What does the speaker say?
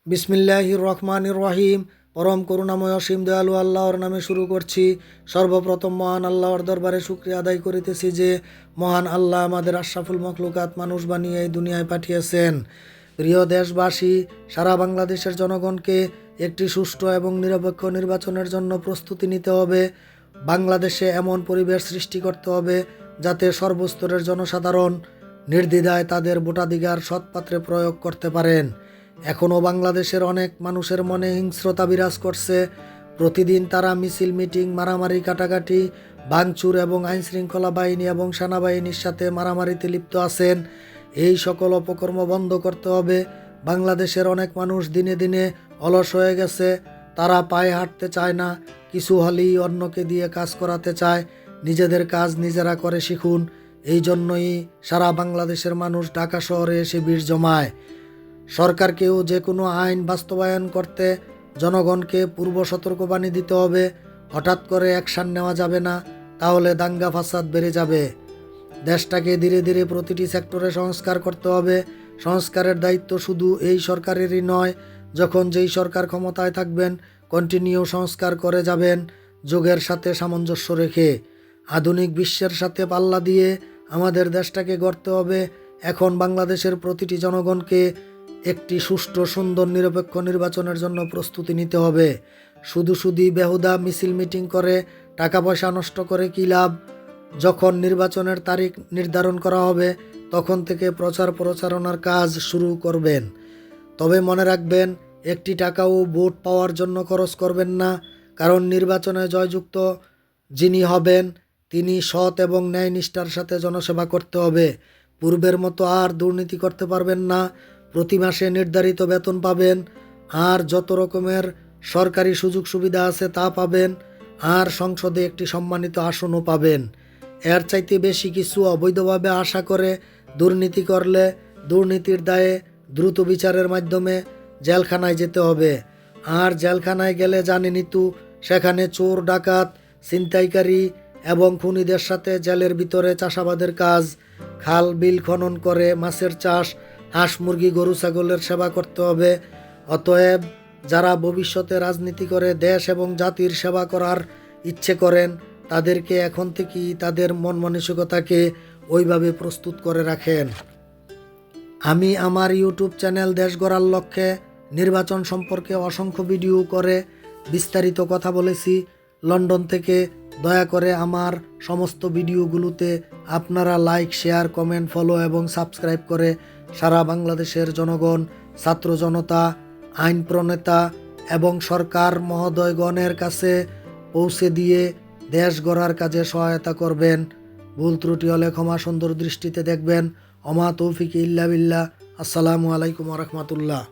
বিসমিল্লাহির রহমানির রহিম। পরম করুণাময় অসীম দয়ালু আল্লাহর নামে শুরু করছি। সর্বপ্রথম মহান আল্লাহর দরবারে শুকরিয়া আদায় করিতেছি যে মহান আল্লাহ আমাদের আশরাফুল মখলুকাত মানুষ বানিয়ে এই দুনিয়ায় পাঠিয়েছেন। প্রিয় দেশবাসী, সারা বাংলাদেশের জনগণকে একটি সুষ্ঠু এবং নিরপেক্ষ নির্বাচনের জন্য প্রস্তুতি নিতে হবে। বাংলাদেশে এমন পরিবেশ সৃষ্টি করতে হবে যাতে সর্বস্তরের জনসাধারণ নির্দ্বিধায় তাদের ভোটাধিকার সৎপাত্রে প্রয়োগ করতে পারেন। এখনও বাংলাদেশের অনেক মানুষের মনে হিংস্রতা বিরাজ করছে। প্রতিদিন তারা মিছিল, মিটিং, মারামারি, কাটাকাটি, ভাঙচুর এবং আইনশৃঙ্খলা বাহিনী এবং সেনাবাহিনীর সাথে মারামারিতে লিপ্ত আছেন। এই সকল অপকর্ম বন্ধ করতে হবে। বাংলাদেশের অনেক মানুষ দিনে দিনে অলস হয়ে গেছে। তারা পায়ে হাঁটতে চায় না, কিছু হলেই অন্যকে দিয়ে কাজ করাতে চায়। নিজেদের কাজ নিজেরা করে শিখুন। এই জন্যই সারা বাংলাদেশের মানুষ ঢাকা শহরে এসে ভিড় জমায়। সরকারকেও যে কোনো আইন বাস্তবায়ন করতে জনগণকে পূর্ব সতর্কবাণী দিতে হবে। হঠাৎ করে অ্যাকশান নেওয়া যাবে না, তাহলে দাঙ্গা ফাসাদ বেড়ে যাবে। দেশটাকে ধীরে ধীরে প্রতিটি সেক্টরে সংস্কার করতে হবে। সংস্কারের দায়িত্ব শুধু এই সরকারেরই নয়, যখন যেই সরকার ক্ষমতায় থাকবেন কন্টিনিউ সংস্কার করে যাবেন, যুগের সাথে সামঞ্জস্য রেখে। আধুনিক বিশ্বের সাথে পাল্লা দিয়ে আমাদের দেশটাকে গড়তে হবে। এখন বাংলাদেশের প্রতিটি জনগণকে একটি সুষ্ঠু, সুন্দর, নিরপেক্ষ নির্বাচনের জন্য প্রস্তুতি নিতে হবে। শুধু বেহুদা মিছিল, মিটিং করে টাকা পয়সা নষ্ট করে কী লাভ? যখন নির্বাচনের তারিখ নির্ধারণ করা হবে তখন থেকে প্রচার প্রচারণার কাজ শুরু করবেন। তবে মনে রাখবেন, একটি টাকাও ভোট পাওয়ার জন্য খরচ করবেন না, কারণ নির্বাচনে জয়যুক্ত যিনি হবেন তিনি সৎ এবং ন্যায়নিষ্ঠার সাথে জনসেবা করতে হবে। পূর্বের মতো আর দুর্নীতি করতে পারবেন না। প্রতি মাসে নির্ধারিত বেতন পাবেন, আর যত রকমের সরকারি সুযোগ সুবিধা আছে তা পাবেন, আর সংসদে একটি সম্মানিত আসনও পাবেন। এর চাইতে বেশি কিছু অবৈধভাবে আশা করে দুর্নীতি করলে দুর্নীতির দায়ে দ্রুত বিচারের মাধ্যমে জেলখানায় যেতে হবে। আর জেলখানায় গেলে জানেনই তো, সেখানে চোর, ডাকাত, ছিনতাইকারী এবং খুনিদের সাথে জেলের ভিতরে চাষাবাদের কাজ, খাল বিল খনন করে মাছের চাষ, হাঁস মুরগি, গরু ছাগলের সেবা করতে হবে। অতএব যারা ভবিষ্যতে রাজনীতি করে দেশ এবং জাতির সেবা করার ইচ্ছে করেন তাদেরকে এখন থেকেই তাদের মন মানসিকতাকে ওইভাবে প্রস্তুত করে রাখেন। আমি আমার ইউটিউব চ্যানেল দেশ গড়ার লক্ষ্যে নির্বাচন সম্পর্কে অসংখ্য ভিডিও করে বিস্তারিত কথা বলেছি। লন্ডন থেকে দয়া করে আমার সমস্ত ভিডিওগুলোতে আপনারা লাইক, শেয়ার, কমেন্ট, ফলো এবং সাবস্ক্রাইব করে সারা বাংলাদেশের জনগণ, ছাত্র জনতা, আইন প্রণেতা এবং সরকার মহোদয়গণের কাছে পৌঁছে দিয়ে দেশ গড়ার কাজে সহায়তা করবেন। ভুল ত্রুটি হলে ক্ষমা সুন্দর দৃষ্টিতে দেখবেন। অমা তৌফিক ইল্লা বিল্লাহ। আসসালামু আলাইকুম ওয়া রাহমাতুল্লাহ।